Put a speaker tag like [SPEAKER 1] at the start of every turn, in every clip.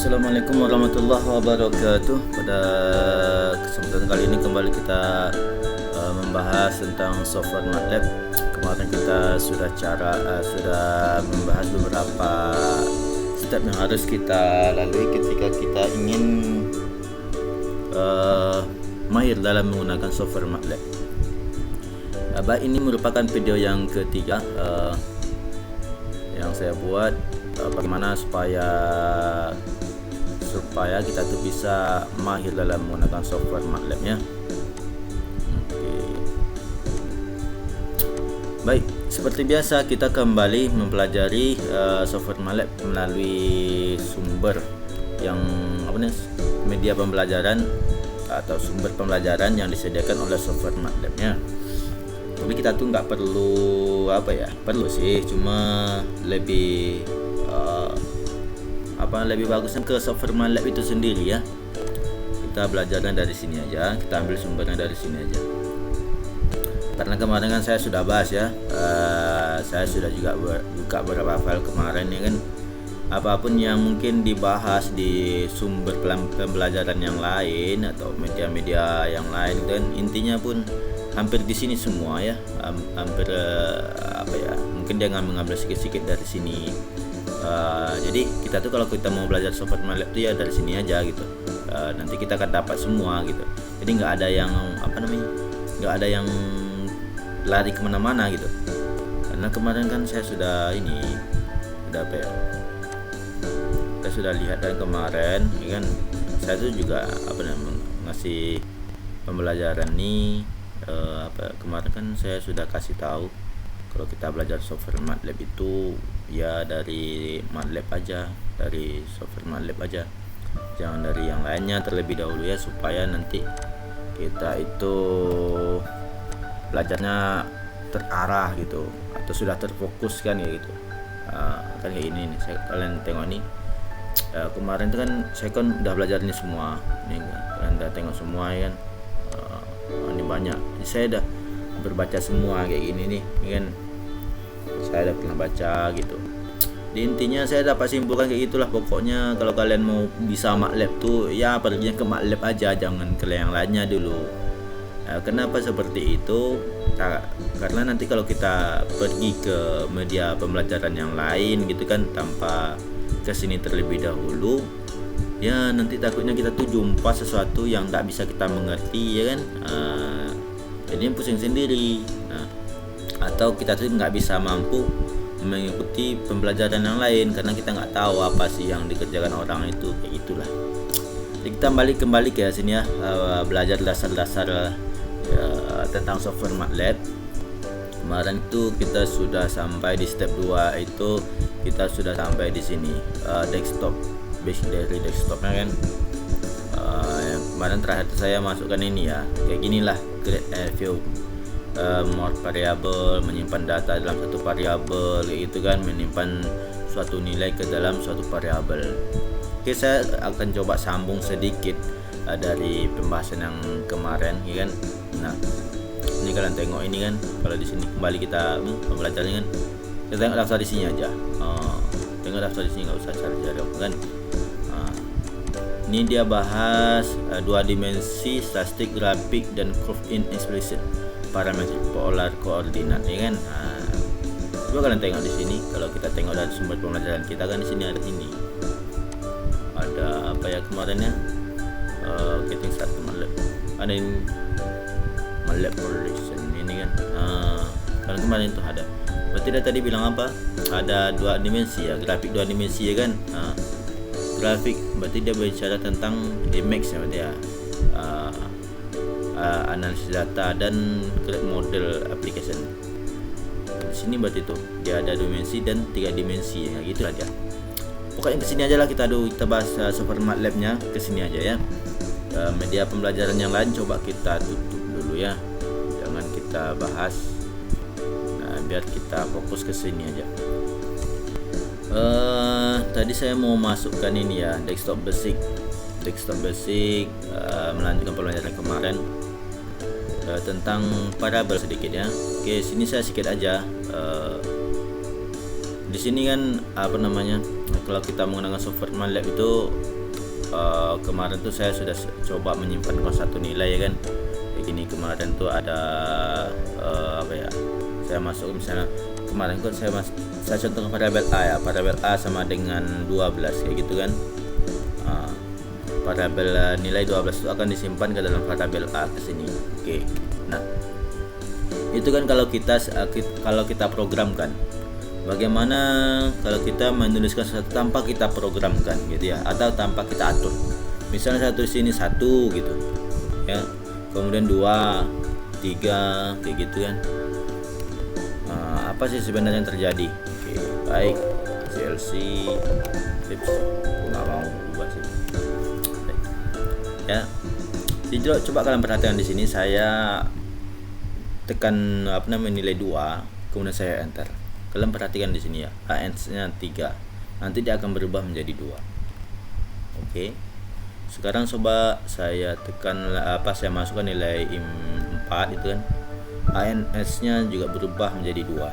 [SPEAKER 1] Assalamualaikum warahmatullahi wabarakatuh. Pada kesempatan kali ini kembali kita membahas tentang software MATLAB. Kemarin kita sudah membahas beberapa step yang harus kita lalui ketika kita ingin mahir dalam menggunakan software MATLAB. Baik, ini merupakan video yang ketiga yang saya buat, bagaimana supaya kita tuh bisa mahir dalam menggunakan software MATLAB-nya. Baik, seperti biasa kita kembali mempelajari software MATLAB melalui sumber yang media pembelajaran atau sumber pembelajaran yang disediakan oleh software MATLAB-nya. Tapi kita tuh nggak perlu perlu sih, cuma lebih lebih bagusnya ke software MATLAB itu sendiri ya. Kita belajarnya dari sini aja, kita ambil sumbernya dari sini aja. Karena kemarin kan saya sudah bahas ya, saya sudah juga buka beberapa file kemarin ya kan. Apapun yang mungkin dibahas di sumber pembelajaran yang lain atau media-media yang lain, dan intinya pun hampir di sini semua ya. Hampir mungkin dia mengambil sedikit-sedikit dari sini. Jadi kita tuh kalau kita mau belajar software MATLAB tuh ya dari sini aja gitu. Nanti kita akan dapat semua gitu. Jadi nggak ada yang lari kemana-mana gitu. Karena kemarin kan saya sudah saya sudah lihat dari kemarin, ya kan. Saya tuh juga ngasih pembelajaran nih. Kemarin kan saya sudah kasih tahu kalau kita belajar software MATLAB itu ya dari MATLAB aja, dari software MATLAB aja, jangan dari yang lainnya terlebih dahulu ya, supaya nanti kita itu belajarnya terarah gitu, atau sudah terfokus kan ya gitu. Kan kayak ini nih, kalian tengok nih, kemarin itu kan saya kan udah belajar ini semua nih, kalian udah tengok semua ya kan. Ini banyak, saya udah berbaca semua kayak gini nih kan, saya udah pernah baca gitu. Di intinya saya dapat simpulkan kayak gitulah. Pokoknya kalau kalian mau bisa MATLAB tuh ya perginya ke MATLAB aja, jangan ke yang lainnya dulu. Kenapa seperti itu? Karena nanti kalau kita pergi ke media pembelajaran yang lain gitu kan, tanpa kesini terlebih dahulu, ya nanti takutnya kita tuh jumpa sesuatu yang tak bisa kita mengerti ya kan. Jadi pusing sendiri. Atau kita tuh nggak bisa mampu mengikuti pembelajaran yang lain karena kita nggak tahu apa sih yang dikerjakan orang itu, kayak itulah. Jadi kita kembali ke sini ya, belajar dasar-dasar tentang software MATLAB. Kemarin itu kita sudah sampai di step 2, itu kita sudah sampai di sini, desktop, basic dari desktopnya kan. Yang kemarin terakhir saya masukkan ini ya, kayak ginilah, create view, more variable, menyimpan data dalam satu variabel gitu kan, menyimpan suatu nilai ke dalam suatu variabel. Oke, saya akan coba sambung sedikit dari pembahasan yang kemarin ya kan. Nah, ini kalian tengok ini kan, kalau di sini kembali kita pembelajarannya kan, kita tengok daftar di sini aja. Tengok daftar di sini, nggak usah cari-cari kan. Ini dia bahas 2 dimensi, statistik, grafik, dan curve in explicit, parametrik polar koordinat ya kan. Coba kalian tengok di sini. Kalau kita tengok dari sumber pembelajaran kita kan, di sini ada ini, ada apa ya kemarin ya, getting started MATLAB, ada ini MATLAB Progression ini kan. Kalau kemarin itu ada, berarti dia tadi bilang apa, ada 2 dimensi ya, grafik 2 dimensi ya kan. Grafik berarti dia berbicara tentang image ya, berarti ya, analisis data dan create model application. Di sini berarti itu dia ada 2 dimensi dan 3 dimensi ya, gitu aja. Pokoknya kesini aja lah, kita bahas software MATLAB-nya kesini aja ya. Media pembelajaran yang lain coba kita tutup dulu ya, jangan kita bahas. Biar kita fokus ke sini aja. Tadi saya mau masukkan ini ya, desktop basic, melanjutkan pembelajaran kemarin tentang variabel sedikit ya. Oke, sini saya sedikit aja di sini kan apa namanya, kalau kita menggunakan software MATLAB itu kemarin tuh saya sudah coba menyimpan satu nilai ya kan. Kayak gini kemarin tuh ada apa ya, saya masuk misalnya kemarin kan saya contohkan variabel A ya, variabel A sama dengan 12 kayak gitu kan. Variabel nilai 12 itu akan disimpan ke dalam variabel A ke sini. Oke. Nah, itu kan kalau kita programkan. Bagaimana kalau kita menuliskan sesuatu tanpa kita programkan gitu ya, atau tanpa kita atur. Misalnya satu sini 1 gitu. Ya. Kemudian 2, 3 kayak gitu kan. Apa sih sebenarnya yang terjadi? Oke, baik. CLC tips nggak mau ubah sih. Ya, jadi coba kalian perhatikan di sini, saya tekan nilai 2, kemudian saya enter. Kalian perhatikan di sini ya, ANS-nya 3, nanti dia akan berubah menjadi 2. Oke. Sekarang coba saya tekan saya masukkan nilai 4 itu kan, ANS-nya juga berubah menjadi 2.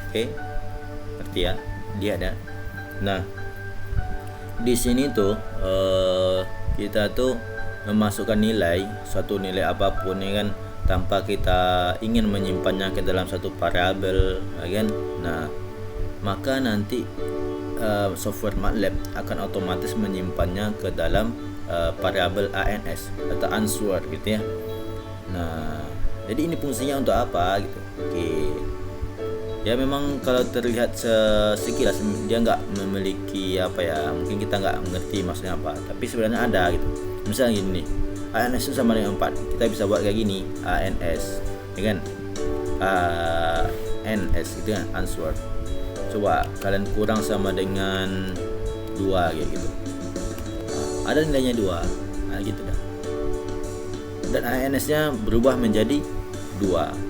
[SPEAKER 1] Oke, ngerti ya? Lihat ya. Nah, di sini tuh kita tuh memasukkan suatu nilai apapun ya kan, tanpa kita ingin menyimpannya ke dalam satu variabel ya kan. Nah, maka nanti software MATLAB akan otomatis menyimpannya ke dalam variabel ANS atau answer gitu ya. Nah, jadi ini fungsinya untuk apa gitu. Oke. Ya memang kalau terlihat sekilas dia nggak memiliki apa ya, mungkin kita nggak mengerti maksudnya apa, tapi sebenarnya ada gitu. Misalnya gini nih, ANS itu sama dengan 4, kita bisa buat kayak gini, ANS ya kan, ANS itu kan answer. Coba kalian kurang sama dengan 2 kayak gitu, ada nilainya 2, nah gitu dah. Dan ANS nya berubah menjadi 2.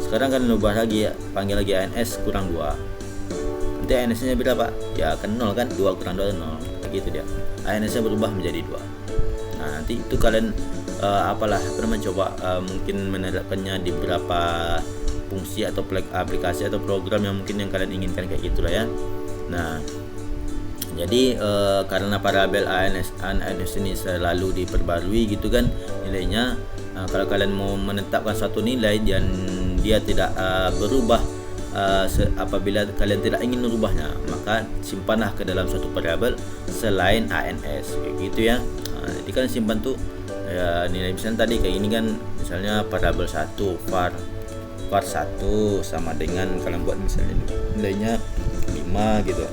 [SPEAKER 1] Sekarang kan ubah lagi ya, panggil lagi ANS kurang 2. Nanti ANS-nya berapa? Ya akan 0 kan, 2 kurang 2 0. Gitu dia. ANS-nya berubah menjadi 2. Nah, nanti itu kalian coba mungkin menerapkannya di beberapa fungsi atau aplikasi atau program yang mungkin yang kalian inginkan kayak gitulah ya. Nah, jadi karena variabel ANS ini selalu diperbarui gitu kan nilainya. Kalau kalian mau menetapkan suatu nilai dan dia tidak berubah apabila kalian tidak ingin merubahnya, maka simpanlah ke dalam suatu variabel selain ANS kayak gitu ya. Jadi kalian simpan tuh ya, nilai misalnya tadi kayak ini kan, misalnya variabel 1 var 1 sama dengan kalian buat misalnya nilainya 5 gitu.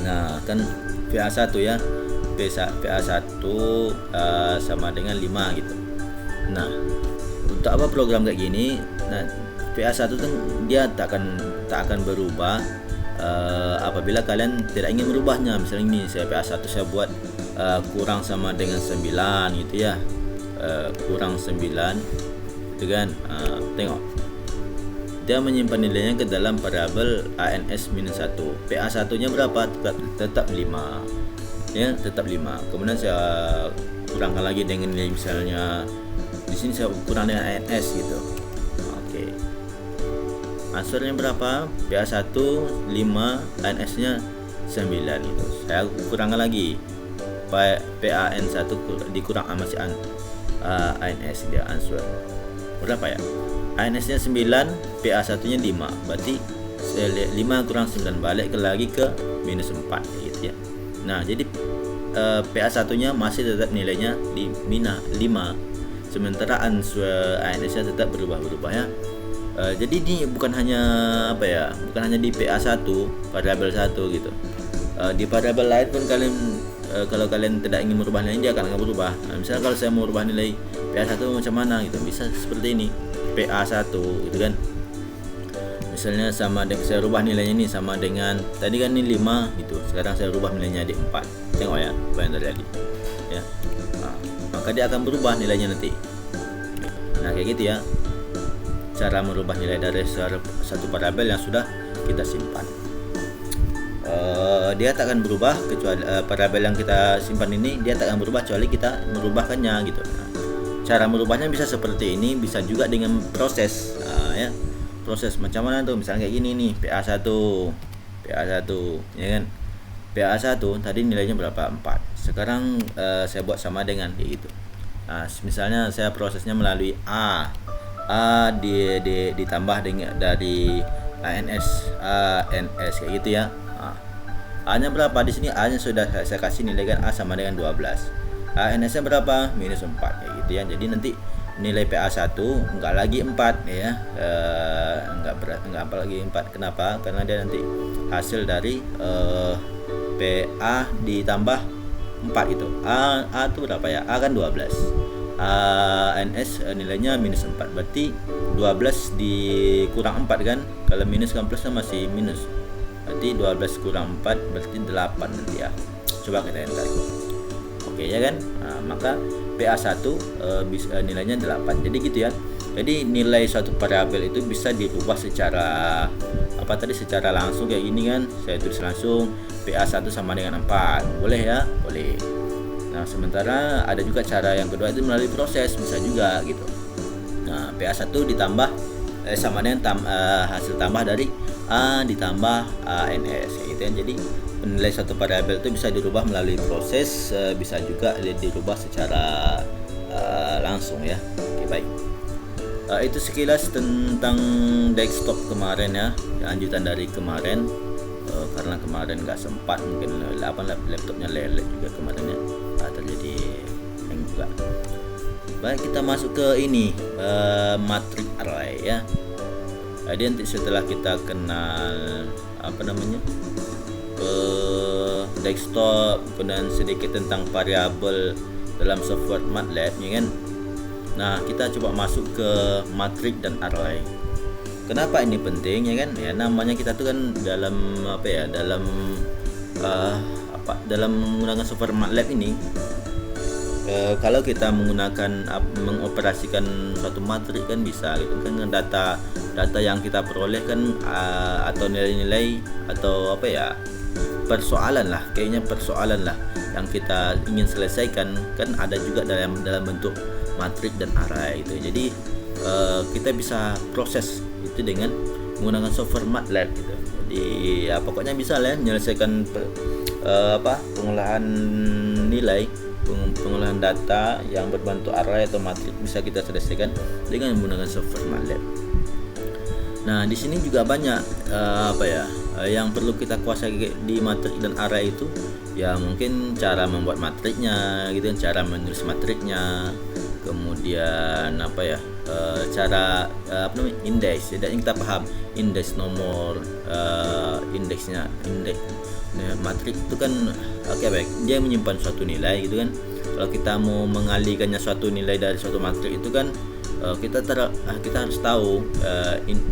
[SPEAKER 1] Nah, kan PA1 ya, PA1 sama dengan 5 gitu. Nah, untuk apa program kayak gini? Nah, PA1 tuh dia tak akan berubah apabila kalian tidak ingin merubahnya. Misalnya ini saya PA1 saya buat kurang sama dengan 9 gitu ya. Kurang 9 gitu kan. Tengok. Dia menyimpan nilainya ke dalam variabel ANS-1. PA1-nya berapa? Tetap 5. Ya, tetap 5. Kemudian saya kurangkan lagi dengan nilai misalnya di sini saya kurang dengan ANS gitu. Oke. Answernya berapa? PA1 5, ANS-nya 9 gitu. Saya kurangkan lagi. PAN1 dikurang masih ANS dia answer. Berapa ya? ANS-nya 9, PA1-nya 5. Berarti 5 kurang 9 balik lagi ke minus 4 gitu ya. Nah, jadi PA1-nya masih tetap nilainya di minus 5. Sementara answer ANS-nya tetap berubah-ubah ya. Jadi ini bukan hanya di PA1 variabel 1 gitu. Di variabel lain pun kalian kalau kalian tidak ingin merubah nilai, dia akan berubah. Nah, misalnya kalau saya mau merubah nilai PA1 macam mana gitu, bisa seperti ini, PA1 gitu kan. Misalnya saya rubah nilainya ini sama dengan tadi kan ini 5 gitu. Sekarang saya rubah nilainya di 4. Tengok ya apa yang terjadi. Ya. Nah, maka dia akan berubah nilainya nanti. Nah, kayak gitu ya. Cara merubah nilai dari satu variabel yang sudah kita simpan. Dia tak akan berubah kecuali variabel yang kita simpan ini dia tak akan berubah kecuali kita merubahkannya gitu. Nah, cara merubahnya bisa seperti ini, bisa juga dengan proses ya. proses macam mana tuh, misalnya kayak gini nih, PA1 ya kan. PA1 tadi nilainya berapa? 4. Sekarang saya buat sama dengan kayak gitu. Nah, misalnya saya prosesnya melalui A ditambah dengan dari ANS kayak gitu ya. Nah, A-nya berapa? Di sini A-nya sudah saya kasih nilai kan, A sama dengan 12. ANS-nya berapa? -4 kayak gitu ya. Jadi nanti nilai PA1 enggak lagi 4 ya. Enggak lagi 4. Kenapa? Karena dia nanti hasil dari PA ditambah 4 itu. A itu berapa ya? A kan 12. ANS nilainya -4. Berarti 12 dikurang 4 kan? Kalau minus kan plusnya masih minus. Berarti 12 kurang 4 berarti 8 nanti ya. Coba kita enter. Oke ya kan? Nah, maka PA1 nilainya 8. Jadi gitu ya. Jadi nilai suatu variabel itu bisa dirubah secara secara langsung kayak gini kan. Saya tulis langsung PA1 sama dengan 4. Boleh ya? Boleh. Nah, sementara ada juga cara yang kedua itu melalui proses, bisa juga gitu. Nah, PA1 ditambah sama dengan hasil tambah dari A ditambah ANS gitu ya. Jadi nilai satu variabel itu bisa dirubah melalui proses, bisa juga dirubah secara langsung ya. Oke, baik. Itu sekilas tentang desktop kemarin ya, lanjutan dari kemarin. Karena kemarin nggak sempat, mungkin laptopnya lelet juga kemarin ya, terjadi hang juga. Baik, kita masuk ke ini matrix array ya. Jadi nanti setelah kita kenal desktop, kemudian sedikit tentang variabel dalam software MATLAB ya kan. Nah, kita coba masuk ke matrix dan array. Kenapa ini penting ya kan? Ya, namanya kita tuh kan dalam dalam menggunakan software MATLAB ini, kalau kita mengoperasikan suatu matriks kan bisa gitu kan, data yang kita peroleh kan, atau nilai-nilai atau persoalan lah yang kita ingin selesaikan kan ada juga dalam bentuk matriks dan array itu. Jadi kita bisa proses itu dengan menggunakan software MATLAB gitu. Jadi ya pokoknya bisa lah menyelesaikan pengolahan nilai, pengolahan data yang berbentuk array atau matriks bisa kita selesaikan dengan menggunakan software MATLAB. Nah, di sini juga banyak yang perlu kita kuasai di matriks dan array itu. Ya mungkin cara membuat matriksnya gitu kan, cara menulis matriksnya, kemudian cara indeks. Dan kita paham indeks nomor, indeksnya. Nah, matriks itu kan dia menyimpan suatu nilai gitu kan. Kalau kita mau mengalihkannya suatu nilai dari suatu matriks itu kan, kita harus tahu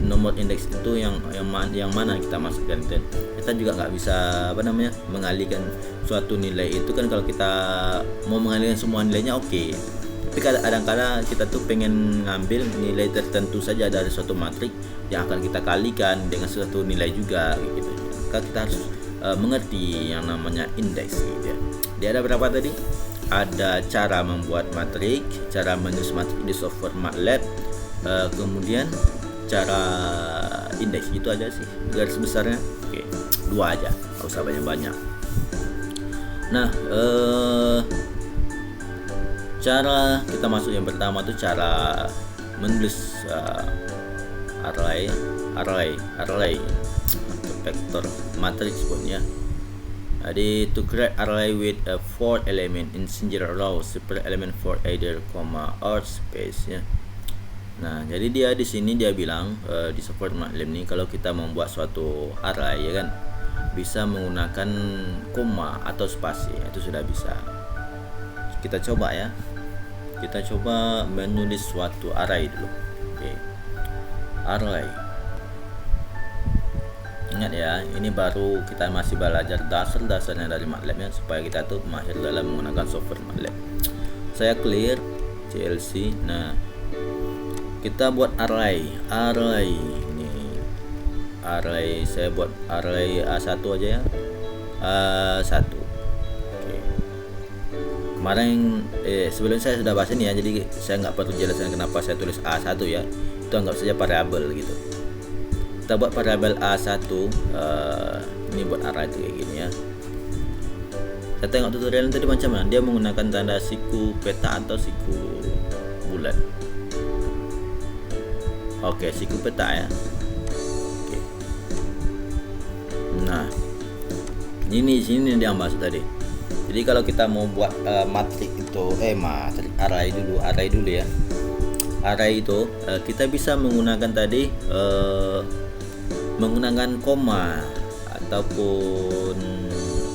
[SPEAKER 1] nomor indeks itu yang mana kita masukkan gitu. Kita juga nggak bisa mengalihkan suatu nilai itu kan. Kalau kita mau mengalihkan semua nilainya oke. Tapi kadang-kadang kita tuh pengen ngambil nilai tertentu saja dari suatu matriks yang akan kita kalikan dengan suatu nilai juga gitu. Maka kita harus mengerti yang namanya indeks gitu ya. Dia ada berapa tadi? Ada cara membuat matriks, cara menulis matriks di software MATLAB, kemudian cara indeks. Gitu aja sih garis besarnya. Oke, 2 aja, nggak usah banyak-banyak. Nah, cara kita masuk yang pertama tuh cara menulis array atau vektor matrix pun ya. Jadi to create array with a 4 element in singular row, separate element for either comma or space ya. Nah, jadi dia di sini dia bilang di software MATLAB nih, kalau kita membuat suatu array ya kan, bisa menggunakan koma atau spasi, itu sudah bisa. Kita coba ya. Kita coba menulis suatu array dulu. Oke. Array. Ingat ya, ini baru kita masih belajar dasar-dasarnya dari MATLAB ya, supaya kita tuh mahir dalam menggunakan software MATLAB. Saya clear CLC. Nah, kita buat array ini array. Saya buat array A1 aja ya, A1. Oke. Kemarin sebelum saya sudah bahas ini ya, jadi saya nggak perlu jelaskan kenapa saya tulis A1 ya, itu anggap saja variabel gitu. kita buat variabel A1, ini buat array itu kayak gini ya. Kita tengok tutorial tadi macam mana, dia menggunakan tanda siku peta atau siku bulat. Oke, siku peta ya. Oke. Nah, ini sini dia masuk tadi. Jadi kalau kita mau buat matrik itu matrik array dulu ya. Array itu kita bisa menggunakan tadi menggunakan koma ataupun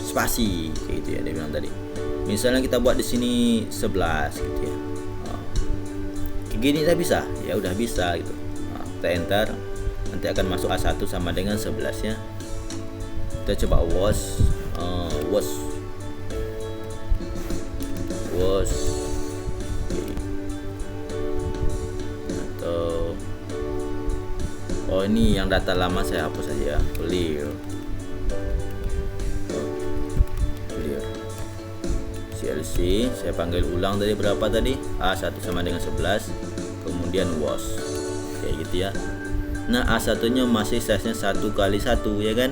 [SPEAKER 1] spasi kayak gitu ya, dia bilang tadi. Misalnya kita buat di sini 11 gitu ya. Kayak gini kita bisa, ya udah bisa gitu. Kita enter, nanti akan masuk A1 sama dengan 11 ya. Kita coba was atau ini yang data lama saya hapus saja, clear CLC. Saya panggil ulang tadi berapa tadi, A1 sama dengan 11, kemudian was kayak gitu ya. Nah, A1 nya masih size nya 1x1 ya kan.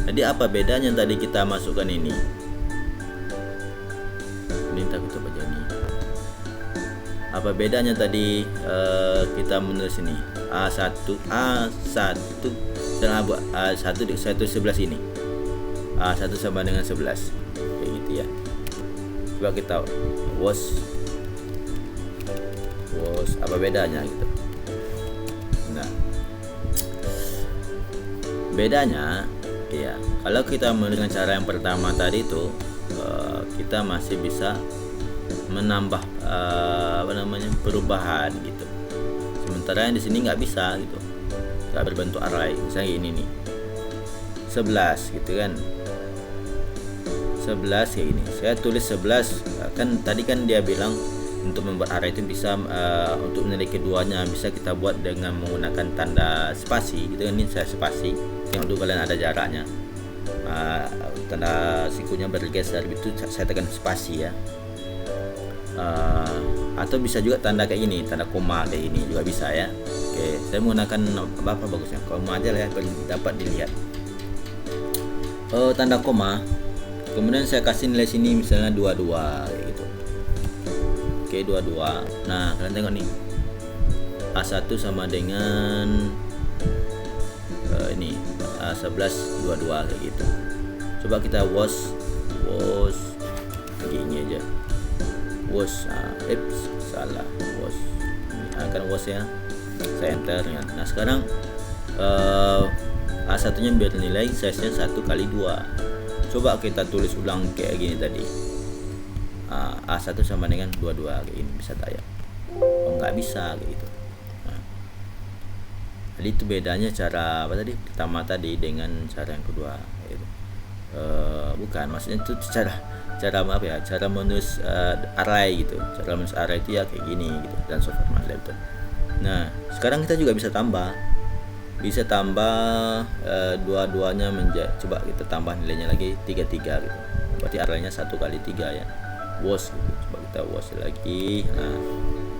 [SPEAKER 1] Jadi apa bedanya tadi kita masukkan ini tak kita baca ini. Apa bedanya tadi kita menulis ini A1 dan A1 di 11 ini. A1 sama dengan 11 kayak gitu ya. Coba kita was apa bedanya gitu. Nah, bedanya ya, kalau kita dengan cara yang pertama tadi itu kita masih bisa menambah perubahan gitu. Sementara yang di sini nggak bisa gitu, nggak berbentuk array. Misalnya ini nih 11 gitu kan, 11 kayak gini. Saya tulis 11 kan, tadi kan dia bilang untuk membuat array itu bisa untuk nilai keduanya bisa kita buat dengan menggunakan tanda spasi gitu kan. Ini saya spasi, tengok dulu kalian ada jaraknya, tanda sikunya bergeser itu saya tekan spasi ya. Atau bisa juga tanda kayak gini, tanda koma kayak gini juga bisa ya. Oke, saya menggunakan apa bagusnya, koma aja lah ya, dapat dilihat. Tanda koma, kemudian saya kasih nilai sini misalnya 22 kayak gitu. Oke, 22. Nah, kalian tengok nih, A1 sama dengan ini A11 22 kayak gitu. Coba kita was begini aja. Salah was, ini akan was ya. Saya enter ya. Nah, sekarang A1 nya biar nilai size nya 1x2. Coba kita tulis ulang kayak gini tadi, A1 sama dengan 22 kayak gini, bisa tak ya? Nggak bisa kayak gitu. Nah, jadi itu bedanya cara apa tadi pertama tadi dengan cara yang kedua gitu. Bukan, maksudnya itu cara apa ya, cara menulis array gitu. Cara menulis array itu ya kayak gini gitu, dan so format itu. Nah, sekarang kita juga bisa tambah dua-duanya menjadi, coba kita tambah nilainya lagi 33 gitu. Berarti arraynya 1x3 ya. Was gitu. Coba kita was lagi. Nah,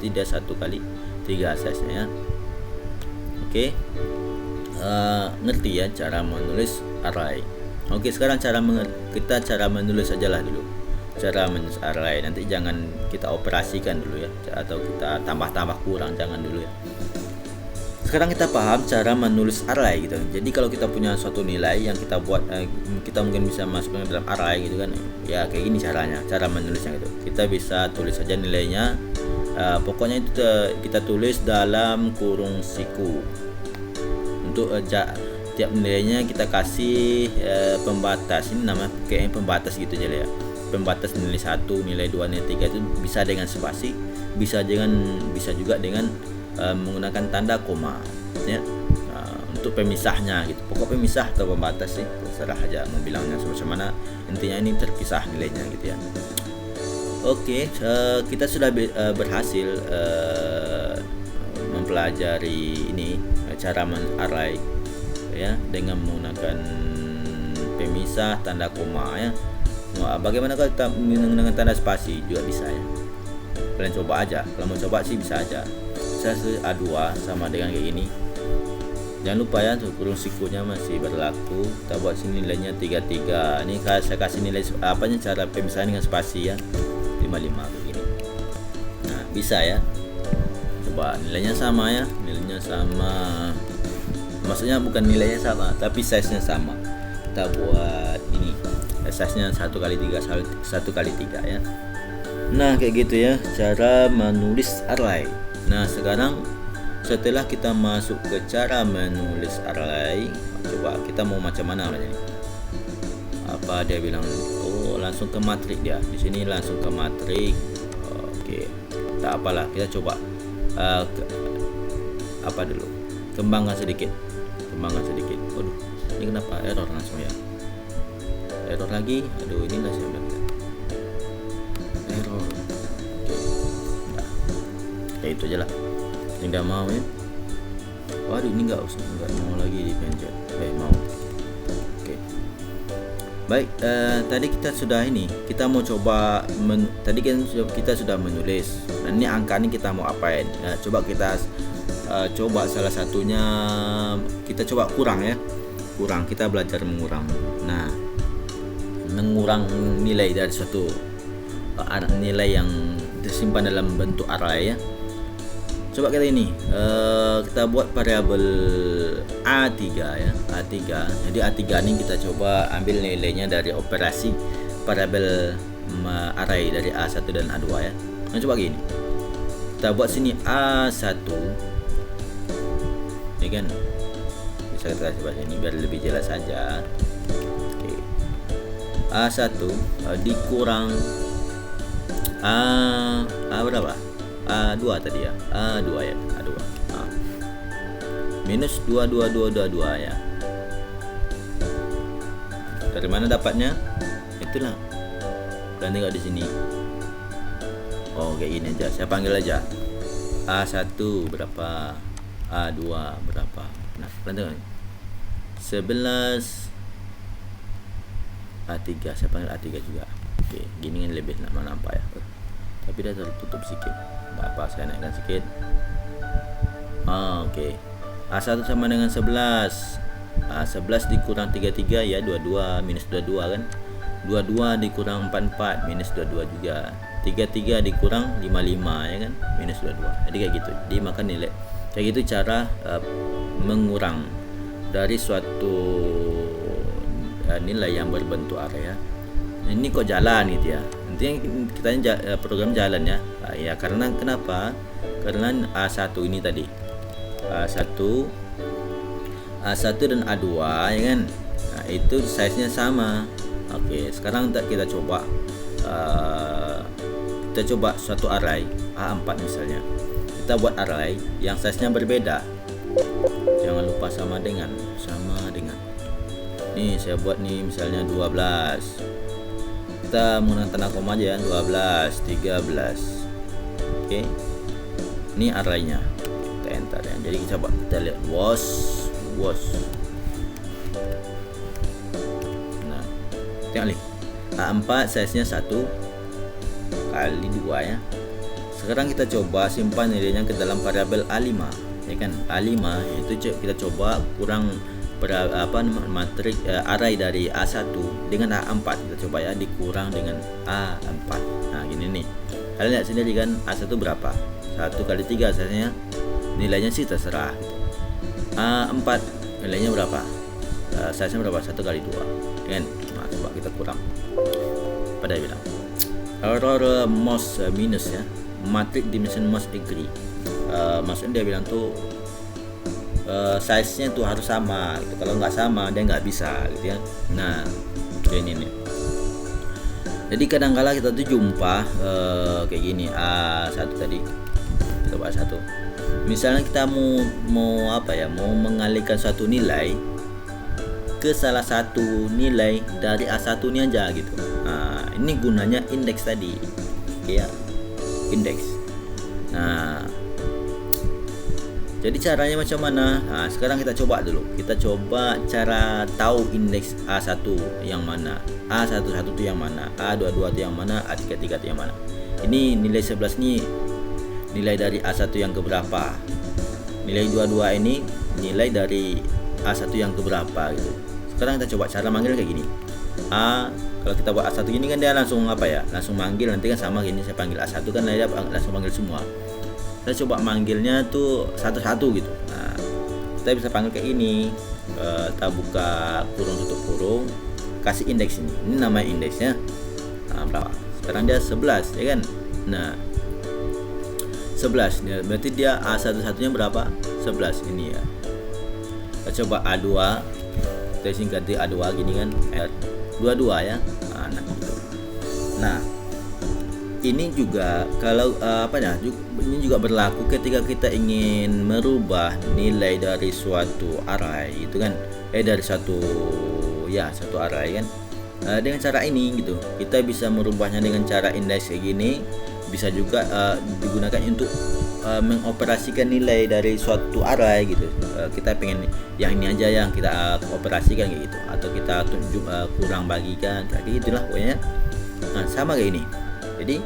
[SPEAKER 1] tidak 1x3 size-nya ya. Oke. Ngerti ya cara menulis array. Oke, sekarang kita cara menulis sajalah dulu. Cara menulis array, nanti jangan kita operasikan dulu ya, atau kita tambah kurang, jangan dulu ya. Sekarang kita paham cara menulis array gitu. Jadi kalau kita punya suatu nilai yang kita buat, kita mungkin bisa masukkan ke dalam array gitu kan. Ya kayak gini caranya, cara menulisnya gitu. Kita bisa tulis saja nilainya. Pokoknya itu kita tulis dalam kurung siku. Untuk tiap nilainya kita kasih pembatas. Ini namanya kayak pembatas gitu aja ya. Pembatas nilai 1, nilai 2, nilai 3 itu bisa dengan spasi, bisa juga dengan menggunakan tanda koma ya. Untuk pemisahnya gitu. Pokok pemisah atau pembatas sih, terserah aja mau bilangnya semacam mana. Intinya ini terpisah nilainya gitu ya. Oke, kita sudah berhasil mempelajari ini cara array ya, dengan menggunakan pemisah, tanda koma ya. Bagaimana kalau kita menggunakan tanda spasi juga bisa ya. Kalian coba aja, kalau mau coba sih bisa aja. Saya A2 sama dengan kayak gini. Jangan lupa ya, kurung sikunya masih berlaku. Kita buat sini nilainya 33. Ini saya kasih nilai apanya, cara pemisahan dengan spasi ya, 55 begini. Nah bisa ya, coba nilainya sama ya, nilainya sama, maksudnya bukan nilainya sama tapi size nya sama. Kita buat ini size nya 1 kali 3 1 kali 3 ya. Nah kayak gitu ya cara menulis array. Nah sekarang setelah kita masuk ke cara menulis array, coba kita mau macam mana ini? Apa dia bilang? Oh langsung ke matrik dia. Di sini langsung ke matrik. Oke, tak apalah, kita coba apa dulu? Kembangkan sedikit. Waduh, ini kenapa error langsung ya? Error lagi. Aduh, ini nggak saya error. Nah, kayak itu aja lah. Tidak mau ya. Waduh, ini nggak mau lagi dipencet. Mau. Oke. Baik, tadi kita sudah kita mau coba tadi kan kita sudah menulis. Nah, ini angka ini kita mau apain? Nah, coba kita coba salah satunya kita coba kurang ya. Kita belajar mengurang. Nah, mengurang nilai dari suatu nilai yang disimpan dalam bentuk array ya. Coba kita kita buat variabel A3 ya, A3. Jadi A3 ini kita coba ambil nilainya dari operasi variabel array dari A1 dan A2 ya. Nah coba gini, kita buat sini A1 ya kan, bisa kita coba sini biar lebih jelas saja. Oke. A1 dikurang A berapa? A2 tadi ya, A2 ya, A2 minus 22222 ya. Dari mana dapatnya? Itulah, dan tinggal di sini. Oh kayak gini aja, saya panggil aja A1 berapa, A2 berapa. Nah kalian 11 A3, saya panggil A3 juga. Oke, gini kan lebih nampak ya, tapi dia tertutup sedikit. Nggak apa, saya naikkan sedikit. Oke. A1 sama dengan 11. 11 dikurang 33 ya, 22 minus 22 kan. 22 dikurang 44 minus 22 juga. 33 dikurang 55 ya kan, minus 22. Jadi kayak gitu. Jadi maka nilai kayak gitu cara mengurang dari suatu nilai yang berbentuk array ya. Ini kok jalan gitu ya. Intinya kita program jalan ya. Ya karena kenapa? Karena A1 ini tadi A1 dan A2 ya kan. Nah, itu size-nya sama. Oke, sekarang kita coba suatu array A4 misalnya. Kita buat array yang size-nya berbeda. Jangan lupa sama dengan. Nih saya buat nih misalnya 12. Kita menggunakan tanda koma aja ya, 12, 13. Oke. Ini arraynya. Kita enter ya. Jadi coba kita lihat was. Nah, tengok nih. A4 size-nya 1 kali 2 ya. Sekarang kita coba simpan nilainya ke dalam variabel A5 ya kan. A5 itu kita coba kurang matrik array dari A1 dengan A4. Kita coba ya, dikurang dengan A4. Nah gini nih, kalian lihat sendiri kan A1 berapa, 1 kali 3 saja, nilainya sih terserah. A4 nilainya berapa, size-nya berapa, 1 kali 2 kan. Nah coba kita kurang, pada bilang error most minus ya, matrix dimension must agree. Maksudnya dia bilang tuh size-nya tuh harus sama gitu. Kalau nggak sama dia nggak bisa gitu ya. Nah ini nih, jadi kadang-kala kita tuh jumpa kayak gini. A1 tadi coba A1, misalnya kita mau apa ya, mau mengalihkan suatu nilai ke salah satu nilai dari A1 ini aja gitu. Nah ini gunanya indeks tadi ya, indeks. Nah jadi caranya macam mana? Nah, sekarang kita coba dulu. Kita coba cara tahu indeks A1 yang mana, A11 itu yang mana, A22 itu yang mana, A33 itu yang mana. Ini nilai 11 nih nilai dari A1 yang keberapa. Nilai 22 ini nilai dari A1 yang keberapa gitu. Sekarang kita coba cara manggil kayak gini. Kalau kita buat A1 gini kan dia langsung langsung manggil, nanti kan sama gini saya panggil A1 kan dia langsung panggil semua. Saya coba manggilnya tuh satu-satu gitu. Nah, kita bisa panggil kayak ini. Kita buka kurung tutup kurung, kasih indeks ini. Ini namanya indeksnya. Nah, berapa? Sekarang dia 11 ya kan. Nah, 11 ya, berarti dia A1-1-nya berapa? 11 ini ya. Kita coba A2. Kita singkat di A2 gini kan. R22 ya. Nah, ini juga kalau ini juga berlaku ketika kita ingin merubah nilai dari suatu array itu kan, dari satu array kan, dengan cara ini gitu. Kita bisa merubahnya dengan cara indeks kayak gini. Bisa juga digunakan untuk mengoperasikan nilai dari suatu array gitu. Kita pengen yang ini aja yang kita operasikan kayak gitu, atau kita tunjuk kurang bagikan kayak gitulah pokoknya. Nah, sama kayak ini. Jadi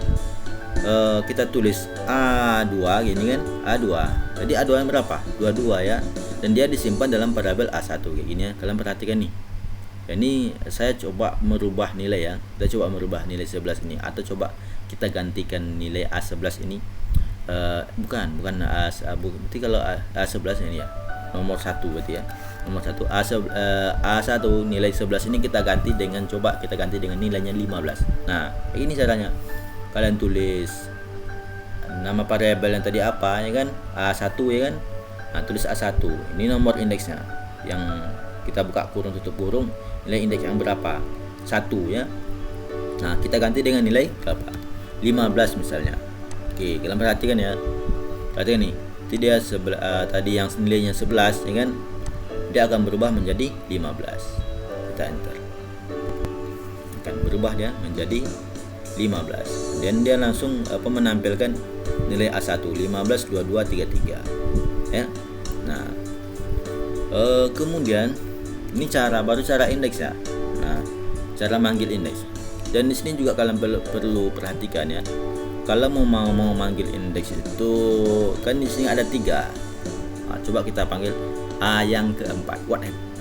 [SPEAKER 1] kita tulis A2 gini kan, A2. Jadi A2 yang berapa? 22 ya. Dan dia disimpan dalam variabel A1 kayak gini ya. Kalian perhatikan nih. Ini saya coba merubah nilai ya. Kita coba merubah nilai 11 ini, atau coba kita gantikan nilai A11 ini. Bukan berarti kalau A11 ini ya. Nomor 1 berarti ya. Nomor 1 A1 nilai 11 ini kita ganti dengan nilainya 15. Nah, ini caranya. Kalian tulis nama variabel yang tadi apa ya kan, A1 ya kan. Nah, tulis A1. Ini nomor indeksnya. Yang kita buka kurung tutup kurung, nilai indeks yang berapa? 1 ya. Nah, kita ganti dengan nilai berapa? 15 misalnya. Oke, kalian perhatikan ya. Perhatikan nih. Jadi dia tadi yang nilainya 11 ya kan. Dia akan berubah menjadi 15. Kita enter. Akan berubah dia menjadi 15. Dan dia langsung menampilkan nilai A1 15 22 33 ya. Nah, kemudian ini baru cara indeks ya. Nah, cara manggil indeks. Dan di sini juga kalian perlu perhatikan ya. Kalau mau manggil indeks itu kan di sini ada 3. Nah, coba kita panggil A yang keempat.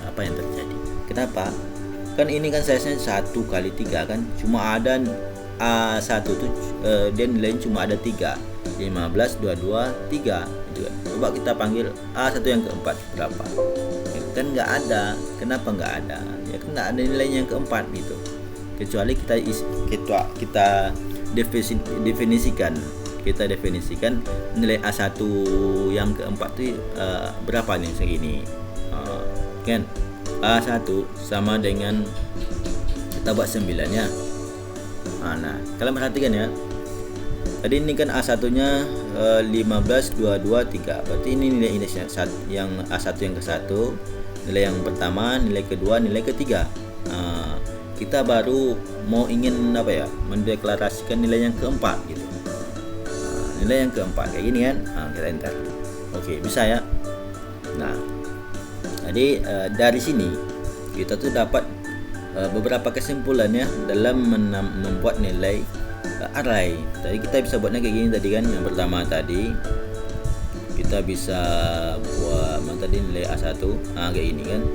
[SPEAKER 1] Apa yang terjadi? Kenapa? Kan ini kan size-nya 1 kali 3 kan. Cuma ada A1 tuh dia nilainya cuma ada 3. 15 22 3 gitu kan. Coba kita panggil A1 yang keempat berapa? Ya, kan nggak ada. Kenapa nggak ada? Ya kan nggak ada nilainya yang keempat gitu. Kecuali kita definisikan nilai A1 yang keempat itu berapa nih segini. Kan A1 sama dengan kita buat 9 ya. Nah, kalian perhatikan ya. Tadi ini kan A1-nya 15 22 3. Berarti ini nilai indeksnya yang A1 yang ke-1, nilai yang pertama, nilai kedua, nilai ketiga. Kita baru mau ingin mendeklarasikan nilai yang keempat gitu. Nilai yang keempat kayak gini kan. Kita enter. Oke, bisa ya. Nah, jadi dari sini kita tuh dapat beberapa kesimpulan ya dalam membuat nilai array. Tadi kita bisa buatnya kayak gini tadi kan. Yang pertama tadi kita bisa buat nilai A1 kayak gini kan.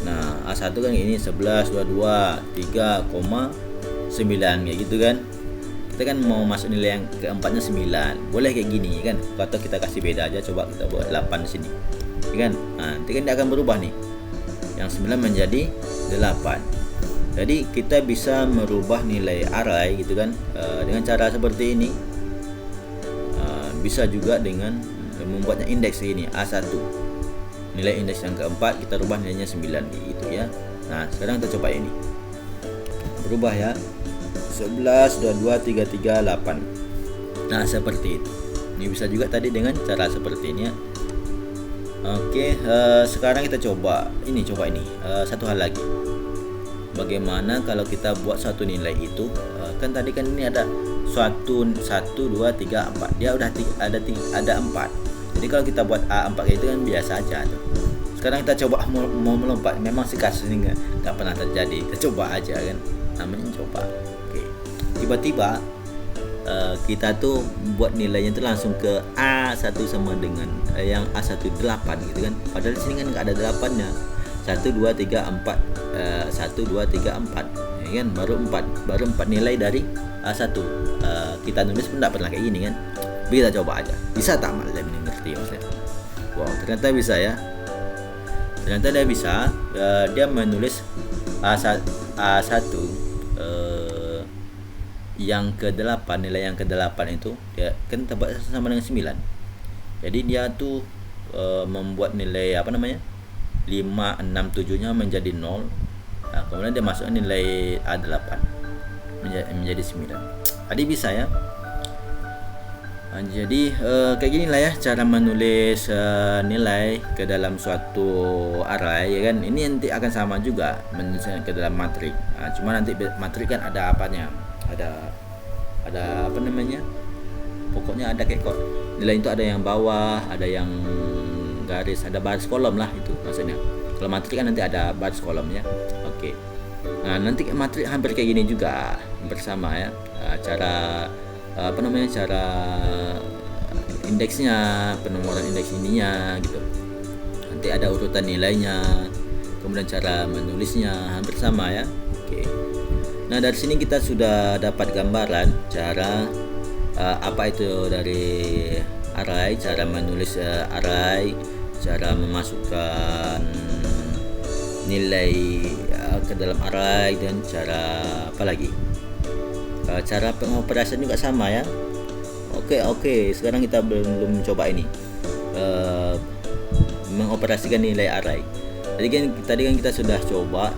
[SPEAKER 1] Nah, A1 kan ini 11 22 3,9 kayak gitu kan. Kita kan mau masuk nilai yang keempatnya 9. Boleh kayak gini kan. Atau kita kasih beda aja, coba kita buat 8 di sini. Ya kan? Nah, nanti kan dia akan berubah nih. Yang 9 menjadi 8. Jadi kita bisa merubah nilai array gitu kan dengan cara seperti ini. Bisa juga dengan membuatnya indeks ini A1. Nilai indeks yang keempat kita rubah nilainya 9 gitu ya. Nah, sekarang kita coba ini. Berubah ya. 11 22 33 8. Nah, seperti itu. Ini bisa juga tadi dengan cara seperti ini ya. Oke, sekarang kita coba ini. Satu hal lagi. Bagaimana kalau kita buat satu nilai itu, kan tadi kan ini ada 1 2 3 4. Dia udah ada 4. Jadi kalau kita buat A4 itu kan biasa aja tuh. Sekarang kita coba mau melompat. Memang sih kasus ini nggak pernah terjadi. Kita coba aja kan. Namanya coba. Oke. Tiba-tiba kita tuh buat nilainya tuh langsung ke A1 sama dengan yang A1 8 gitu kan. Padahal di sini kan nggak ada 8-nya. 1 2 3 4 1 2 3 4 ya kan, baru 4 nilai dari A1. Kita nulis pun enggak pernah kayak gini kan. Kita coba aja. Bisa tak Malam ini ngerti maksudnya? Wow, ternyata bisa ya. Ternyata dia bisa. Dia menulis A1 yang ke-8, nilai yang ke-8 itu ya kan sama dengan 9. Jadi dia tuh membuat nilai 5, 6, 7-nya menjadi 0. Nah, kemudian dia masukkan nilai A8 menjadi 9. Tadi bisa ya. Nah, jadi kayak gini lah ya cara menulis nilai ke dalam suatu array ya kan. Ini nanti akan sama juga menulisnya ke dalam matrik. Nah, cuma nanti matrik kan ada apanya? Ada pokoknya ada kayak kok nilai itu ada yang bawah, ada yang garis, ada baris kolom lah itu maksudnya. Kalau matrik kan nanti ada baris kolomnya. Oke. Nah, nanti matrik hampir kayak gini juga bersama ya. Cara cara indeksnya, penomoran indeks ininya gitu. Nanti ada urutan nilainya, kemudian cara menulisnya hampir sama ya. Oke. Nah, dari sini kita sudah dapat gambaran cara apa itu dari array, cara menulis array, cara memasukkan nilai ke dalam array, dan cara apa lagi? Cara pengoperasian juga sama ya. Oke. Sekarang kita belum coba ini mengoperasikan nilai array. Tadi kan kita sudah coba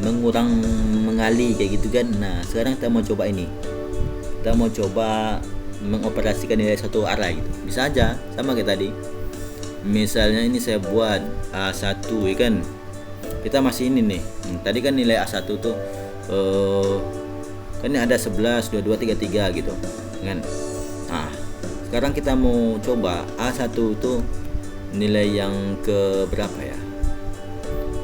[SPEAKER 1] mengali kayak gitu kan. Nah, sekarang kita mau coba ini. Kita mau coba mengoperasikan nilai satu array gitu. Bisa aja sama kayak tadi. Misalnya ini saya buat A1 ya kan. Kita masih ini nih. Tadi kan nilai A1 tuh kan ini ada 11, 22, 33 gitu kan. Nah, sekarang kita mau coba A1 tuh nilai yang ke berapa ya?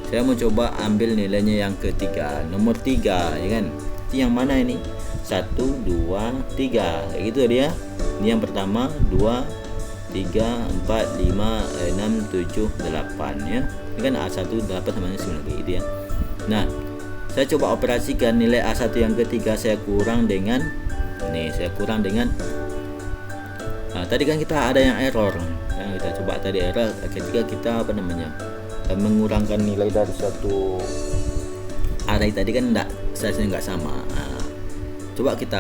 [SPEAKER 1] Saya mau coba ambil nilainya yang ketiga, nomor 3 ya kan. Itu yang mana ini? 1, 2, 3 kayak gitu dia. Ini yang pertama, 2, 3, 4, 5, 6, 7, 8 ya. Ini kan A1 8 sama 9 kayak gitu ya. Nah, saya coba operasikan nilai A1 yang ketiga, saya kurang dengan tadi kan kita ada yang error. Nah, kita coba tadi error ketika kita mengurangkan nilai dari suatu array tadi kan size-nya enggak sama. Nah, coba kita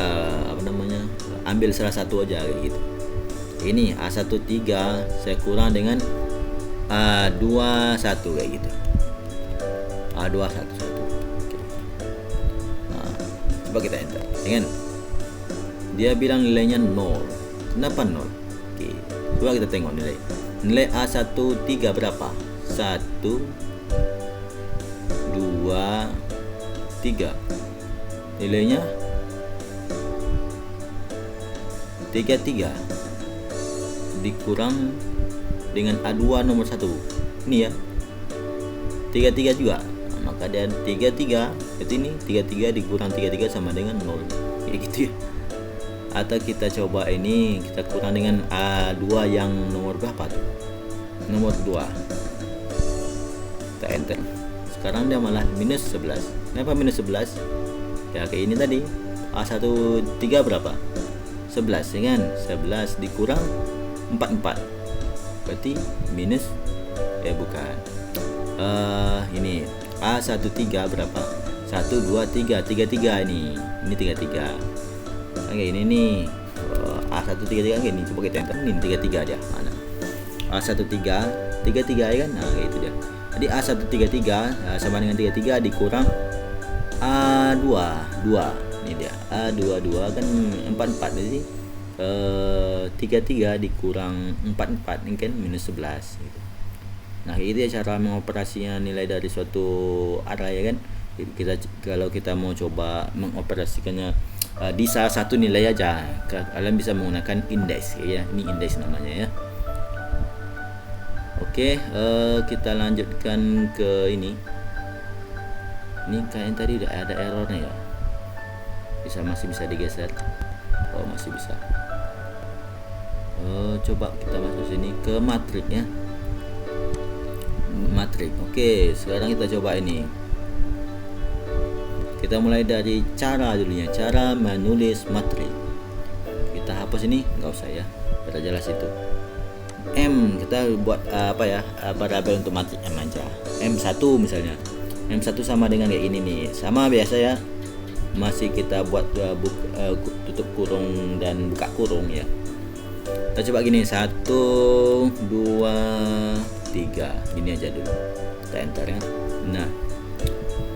[SPEAKER 1] ambil salah satu aja kayak gitu. Ini A13 saya kurang dengan A21 kayak gitu. A21. Oke. Nah, coba kita enter. Dengan dia bilang nilainya 0. Kenapa 0? Oke. Coba kita tengok nilai A13 berapa? 1, 2, 3. Nilainya 33 dikurang dengan A2 nomor 1. Ini ya. 33 juga. Nah, maka dia 33. Berarti ini 33 dikurang 33 sama dengan 0. Kayak gitu ya. Atau kita coba ini, kita kurang dengan A2 yang nomor berapa tuh? Nomor 2. Kita enter. Sekarang dia malah minus 11. Kenapa minus 11? Ya kayak ini tadi. A13 berapa? 11 ya kan? 11 dikurang 44. Berarti minus bukan. Ini A13 berapa? 1 2 3 33 ini. Ini 33. Oke, ini nih A133 kayak gini. Coba kita enter ini 33 aja. Mana? A13 33 ya kan? Nah, kayak itu dia. Jadi A133 sama dengan 33 dikurang A2 2. Ini dia. A22 kan 44. Jadi 33 dikurang 44 ini kan minus 11 gitu. Nah, itu ya cara mengoperasikan nilai dari suatu array ya kan. Kalau kita mau coba mengoperasikannya di salah satu nilai aja, kalian bisa menggunakan indeks ya. Ini indeks namanya ya. Oke, kita lanjutkan ke ini. Ini kayaknya tadi udah ada errornya ya. masih bisa digeser. Oh, masih bisa. Coba kita masuk sini ke matrik ya. Matrik. Oke, sekarang kita coba ini. Kita mulai dari cara dulunya, cara menulis matrik. Kita hapus ini, nggak usah ya, biar jelas itu. M kita buat variabel untuk matrik M aja. M1 misalnya. M1 sama dengan kayak ini nih, sama biasa ya. Masih kita buat tutup kurung dan buka kurung ya. Kita coba gini, 1, 2, 3, gini aja dulu. Kita enter ya. Nah,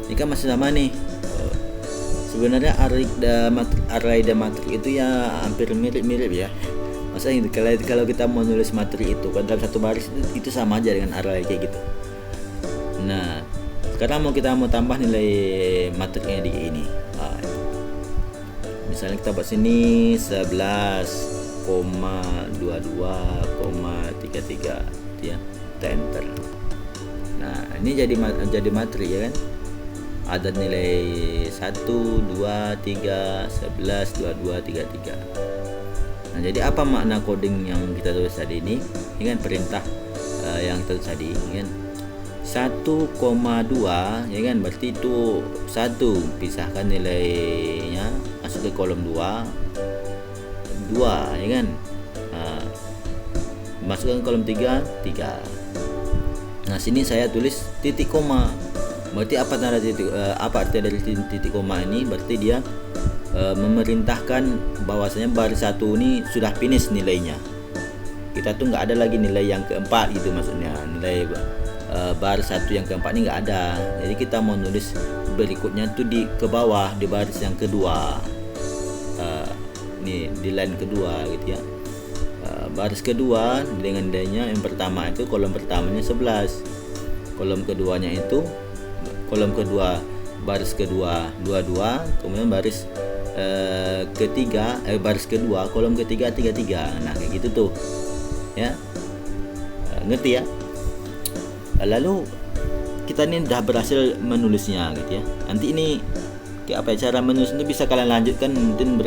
[SPEAKER 1] ini kan masih sama nih. Sebenarnya array dan matrik itu ya hampir mirip-mirip ya. Maksudnya kalau kita mau nulis matrik itu kan dalam satu baris itu sama aja dengan array kayak gitu. Nah, sekarang kita mau tambah nilai matriknya di ini. Misalnya kita buat sini 11,22,33 ya. Kita enter. Nah, ini jadi matrik ya kan. Ada nilai 1, 2, 3, 11, 22, 33. Nah, jadi apa makna coding yang kita tulis tadi ini? Ini kan perintah yang kita tulis tadi, kan 1,2 ya kan, berarti itu 1, pisahkan nilainya masuk ke kolom 2 ya kan, masukkan kolom 3. Nah, sini saya tulis titik koma. Berarti apa tanda titik apa arti dari titik koma ini? Berarti dia memerintahkan bahwasanya baris 1 ini sudah finish nilainya. Kita tuh nggak ada lagi nilai yang keempat gitu, maksudnya nilai baris 1 yang keempat ini nggak ada. Jadi kita mau nulis berikutnya tuh ke bawah di baris yang kedua, nih di line kedua gitu ya. Baris kedua dengan nilainya yang pertama itu kolom pertamanya 11, kolom keduanya itu kolom kedua baris kedua 22, kemudian baris ketiga baris kedua kolom ketiga 33. Nah, kayak gitu tuh ya. Ngerti ya? Lalu kita ini udah berhasil menulisnya gitu ya. Nanti ini kayak apa ya, cara menulis itu bisa kalian lanjutkan,